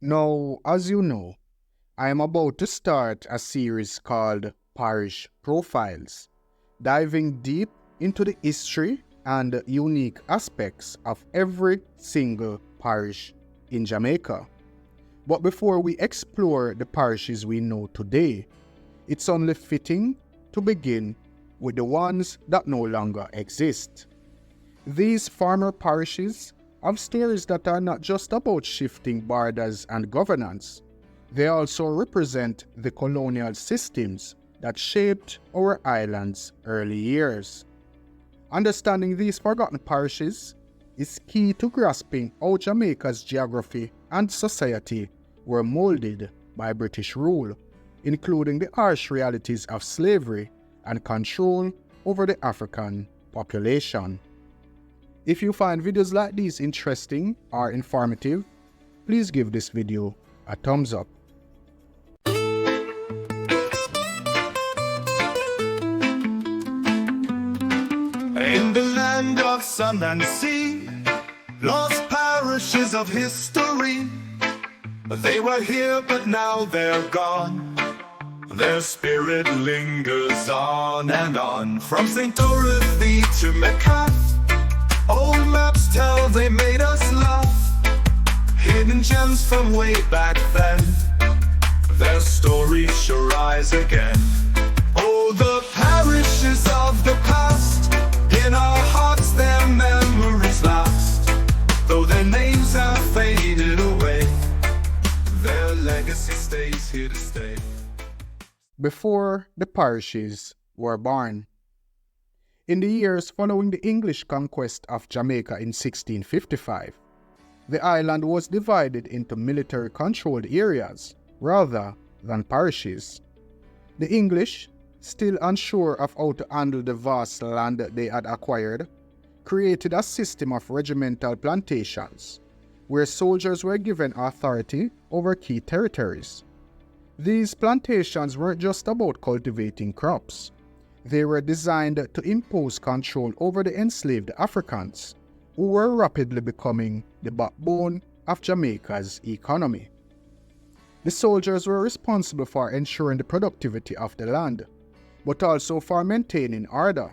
Now, as you know, I am about to start a series called Parish Profiles, diving deep into the history and unique aspects of every single parish in Jamaica. But before we explore the parishes we know today, it's only fitting to begin with the ones that no longer exist. These former parishes have stories that are not just about shifting borders and governance. They also represent the colonial systems that shaped our island's early years. Understanding these forgotten parishes is key to grasping how Jamaica's geography and society were molded by British rule, including the harsh realities of slavery and control over the African population. If you find videos like these interesting or informative, please give this video a thumbs up. In the land of sun and sea, lost parishes of history. They were here but now they're gone. Their spirit lingers on and on. From St. Dorothy to Metcalfe, old maps tell they made us laugh. Hidden gems from way back then, their stories shall rise again. Oh, the parishes of the past, in our hearts their memories last. Though their names have faded away, their legacy stays here to stay. Before the parishes were born. In the years following the English conquest of Jamaica in 1655, the island was divided into military-controlled areas rather than parishes. The English, still unsure of how to handle the vast land they had acquired, created a system of regimental plantations, where soldiers were given authority over key territories. These plantations weren't just about cultivating crops. They were designed to impose control over the enslaved Africans, who were rapidly becoming the backbone of Jamaica's economy. The soldiers were responsible for ensuring the productivity of the land, but also for maintaining order,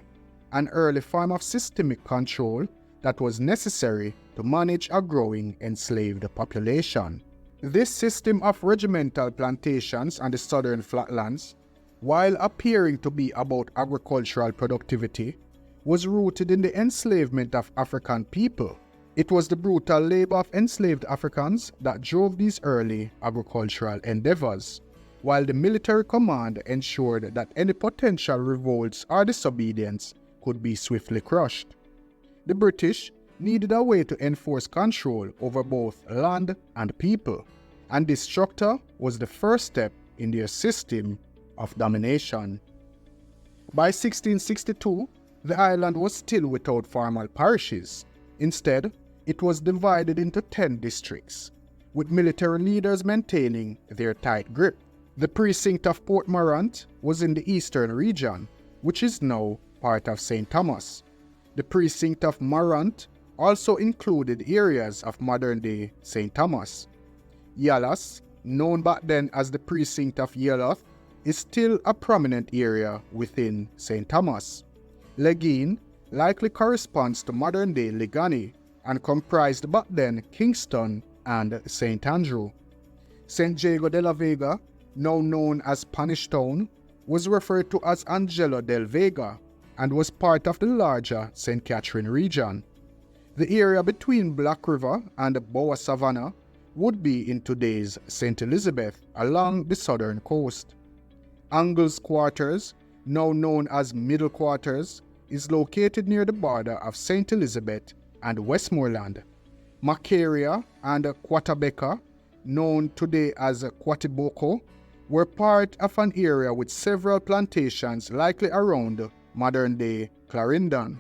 an early form of systemic control that was necessary to manage a growing enslaved population. This system of regimental plantations on the southern flatlands, while appearing to be about agricultural productivity, was rooted in the enslavement of African people. It was the brutal labor of enslaved Africans that drove these early agricultural endeavors, while the military command ensured that any potential revolts or disobedience could be swiftly crushed. The British needed a way to enforce control over both land and people, and this structure was the first step in their system of domination. By 1662, the island was still without formal parishes. Instead, it was divided into 10 districts, with military leaders maintaining their tight grip. The precinct of Port Morant was in the eastern region, which is now part of St. Thomas. The precinct of Morant also included areas of modern-day St. Thomas. Yalas, known back then as the precinct of Yaloth, is still a prominent area within St. Thomas. Legeen likely corresponds to modern-day Legani and comprised back then Kingston and St. Andrew. St. Jago de la Vega, now known as Spanish Town, was referred to as Angelo del Vega and was part of the larger St. Catherine region. The area between Black River and Boa Savannah would be in today's St. Elizabeth along the southern coast. Angle's Quarters, now known as Middle Quarters, is located near the border of St. Elizabeth and Westmoreland. Macaria and Quatabecca, known today as Quatiboko, were part of an area with several plantations likely around modern-day Clarendon.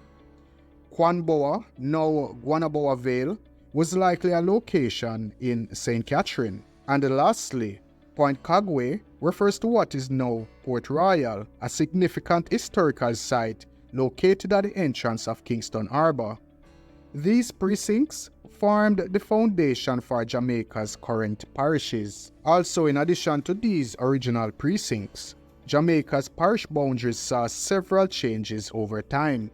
Quanboa, now Guanaboa Vale, was likely a location in St. Catherine. And lastly, Point Cagway refers to what is now Port Royal, a significant historical site located at the entrance of Kingston Harbour. These precincts formed the foundation for Jamaica's current parishes. Also, in addition to these original precincts, Jamaica's parish boundaries saw several changes over time.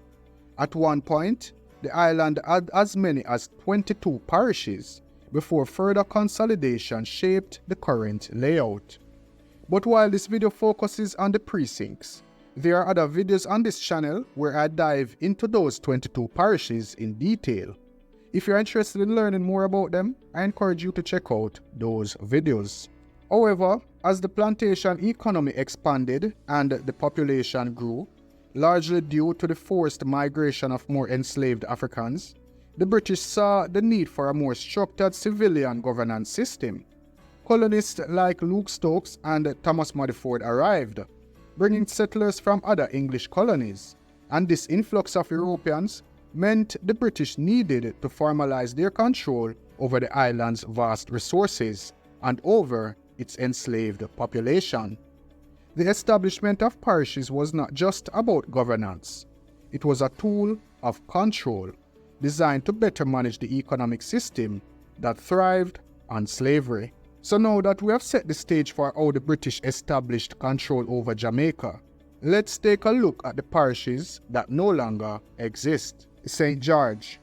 At one point, the island had as many as 22 parishes before further consolidation shaped the current layout. But while this video focuses on the precincts, there are other videos on this channel where I dive into those 22 parishes in detail. If you're interested in learning more about them, I encourage you to check out those videos. However, as the plantation economy expanded and the population grew, largely due to the forced migration of more enslaved Africans, the British saw the need for a more structured civilian governance system. Colonists like Luke Stokes and Thomas Muddyford arrived, bringing settlers from other English colonies, and this influx of Europeans meant the British needed to formalize their control over the island's vast resources and over its enslaved population. The establishment of parishes was not just about governance. It was a tool of control designed to better manage the economic system that thrived on slavery. So now that we have set the stage for how the British established control over Jamaica, let's take a look at the parishes that no longer exist. St. George.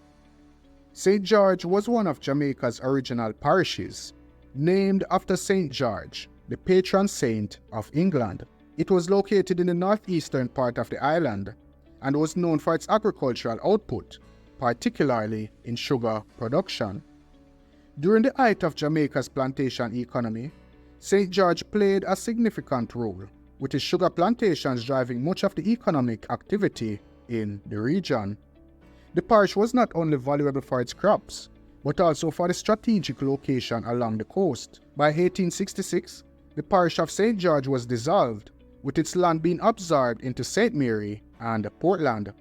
St. George was one of Jamaica's original parishes, named after St. George, the patron saint of England. It was located in the northeastern part of the island and was known for its agricultural output, particularly in sugar production. During the height of Jamaica's plantation economy, St. George played a significant role, with its sugar plantations driving much of the economic activity in the region. The parish was not only valuable for its crops, but also for the strategic location along the coast. By 1866, the parish of St. George was dissolved, with its land being absorbed into St. Mary and Portland.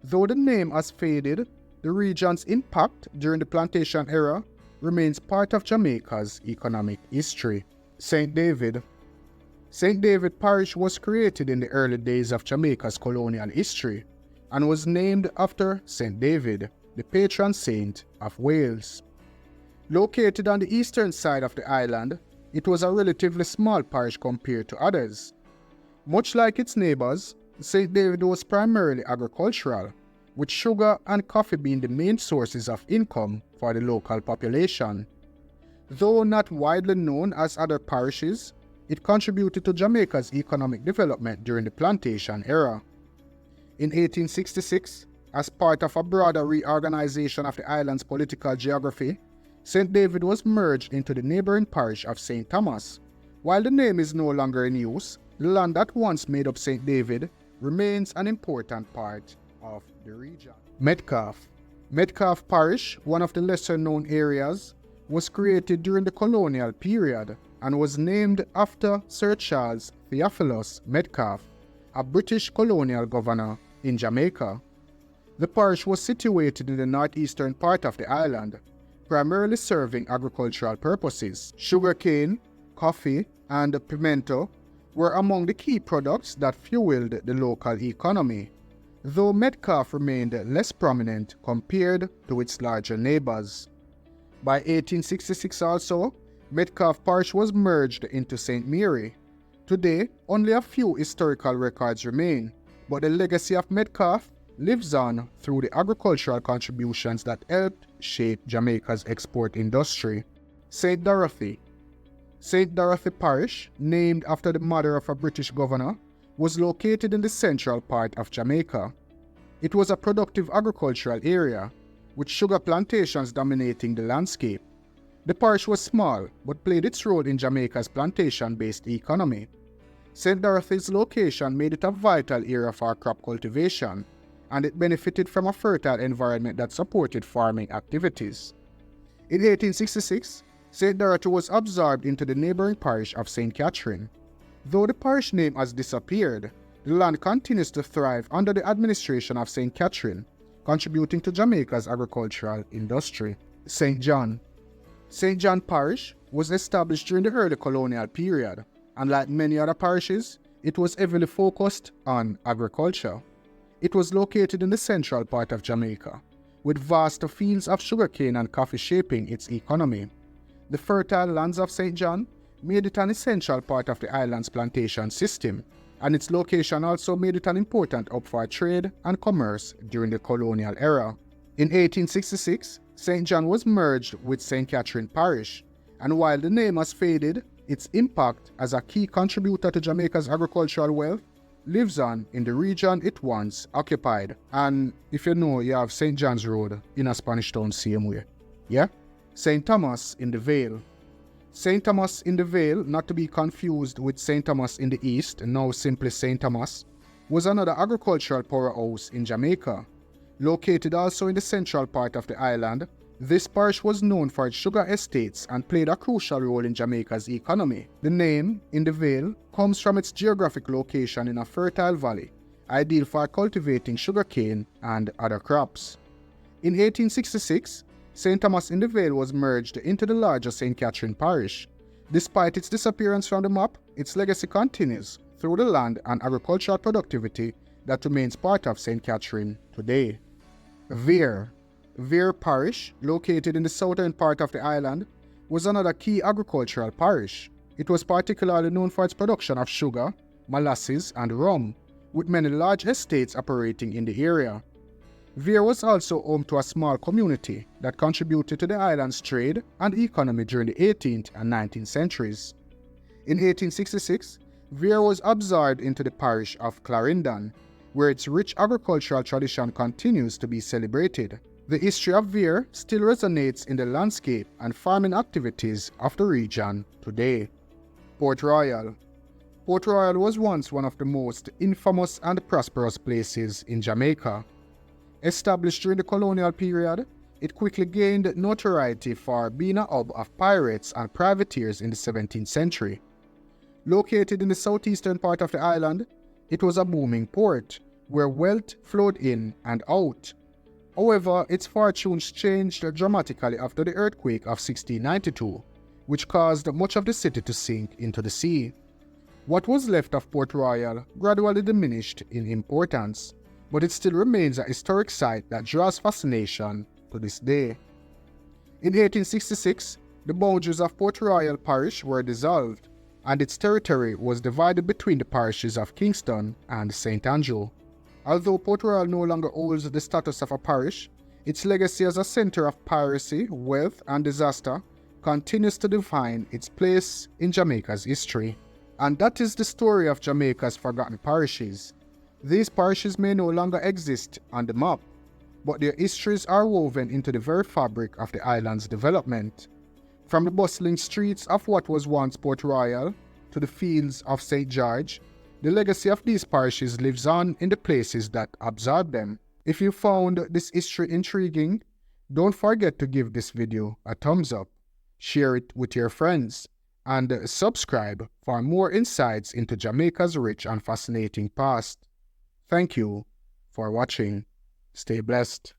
Though the name has faded, the region's impact during the plantation era remains part of Jamaica's economic history. St. David. St. David Parish was created in the early days of Jamaica's colonial history and was named after St. David, the patron saint of Wales. Located on the eastern side of the island, it was a relatively small parish compared to others. Much like its neighbors, St. David was primarily agricultural, with sugar and coffee being the main sources of income for the local population. Though not widely known as other parishes, it contributed to Jamaica's economic development during the plantation era. In 1866, as part of a broader reorganization of the island's political geography, St. David was merged into the neighboring parish of St. Thomas. While the name is no longer in use, the land that once made up St. David remains an important part of the region. Metcalfe. Metcalfe Parish, one of the lesser-known areas, was created during the colonial period and was named after Sir Charles Theophilus Metcalfe, a British colonial governor in Jamaica. The parish was situated in the northeastern part of the island, primarily serving agricultural purposes. Sugarcane, coffee, and pimento were among the key products that fueled the local economy, though Metcalfe remained less prominent compared to its larger neighbors. By 1866 also, Metcalfe Parish was merged into St. Mary. Today, only a few historical records remain, but the legacy of Metcalfe lives on through the agricultural contributions that helped shape Jamaica's export industry. St. Dorothy. St. Dorothy Parish, named after the mother of a British governor, was located in the central part of Jamaica. It was a productive agricultural area, with sugar plantations dominating the landscape. The parish was small, but played its role in Jamaica's plantation-based economy. St. Dorothy's location made it a vital area for crop cultivation, and it benefited from a fertile environment that supported farming activities. In 1866, St. Dorothy was absorbed into the neighboring parish of St. Catherine. Though the parish name has disappeared, the land continues to thrive under the administration of St. Catherine, contributing to Jamaica's agricultural industry. St. John. St. John Parish was established during the early colonial period, and like many other parishes, it was heavily focused on agriculture. It was located in the central part of Jamaica, with vast fields of sugarcane and coffee shaping its economy. The fertile lands of St. John made it an essential part of the island's plantation system, and its location also made it an important hub for trade and commerce during the colonial era. In 1866, St. John was merged with St. Catherine Parish, and while the name has faded, its impact as a key contributor to Jamaica's agricultural wealth lives on in the region it once occupied. And if you know, you have St. John's Road in a Spanish town same way. Yeah? St. Thomas in the Vale. St. Thomas in the Vale, not to be confused with St. Thomas in the East, now simply St. Thomas, was another agricultural powerhouse in Jamaica. Located also in the central part of the island, this parish was known for its sugar estates and played a crucial role in Jamaica's economy. The name, in the Vale, comes from its geographic location in a fertile valley, ideal for cultivating sugarcane and other crops. In 1866, St. Thomas in the Vale was merged into the larger St. Catherine Parish. Despite its disappearance from the map, its legacy continues through the land and agricultural productivity that remains part of St. Catherine today. Vere. Vere Parish, located in the southern part of the island, was another key agricultural parish. It was particularly known for its production of sugar, molasses, and rum, with many large estates operating in the area. Vere was also home to a small community that contributed to the island's trade and economy during the 18th and 19th centuries. In 1866, Vere was absorbed into the parish of Clarendon, where its rich agricultural tradition continues to be celebrated. The history of Vere still resonates in the landscape and farming activities of the region today. Port Royal. Port Royal was once one of the most infamous and prosperous places in Jamaica. Established during the colonial period, it quickly gained notoriety for being a hub of pirates and privateers in the 17th century. Located in the southeastern part of the island, it was a booming port where wealth flowed in and out. However, its fortunes changed dramatically after the earthquake of 1692, which caused much of the city to sink into the sea. What was left of Port Royal gradually diminished in importance, but it still remains a historic site that draws fascination to this day. In 1866, the boundaries of Port Royal Parish were dissolved, and its territory was divided between the parishes of Kingston and St. Andrew. Although Port Royal no longer holds the status of a parish, its legacy as a center of piracy, wealth, and disaster continues to define its place in Jamaica's history. And that is the story of Jamaica's forgotten parishes. These parishes may no longer exist on the map, but their histories are woven into the very fabric of the island's development. From the bustling streets of what was once Port Royal to the fields of St. George, the legacy of these parishes lives on in the places that absorb them. If you found this history intriguing, don't forget to give this video a thumbs up, share it with your friends, and subscribe for more insights into Jamaica's rich and fascinating past. Thank you for watching. Stay blessed.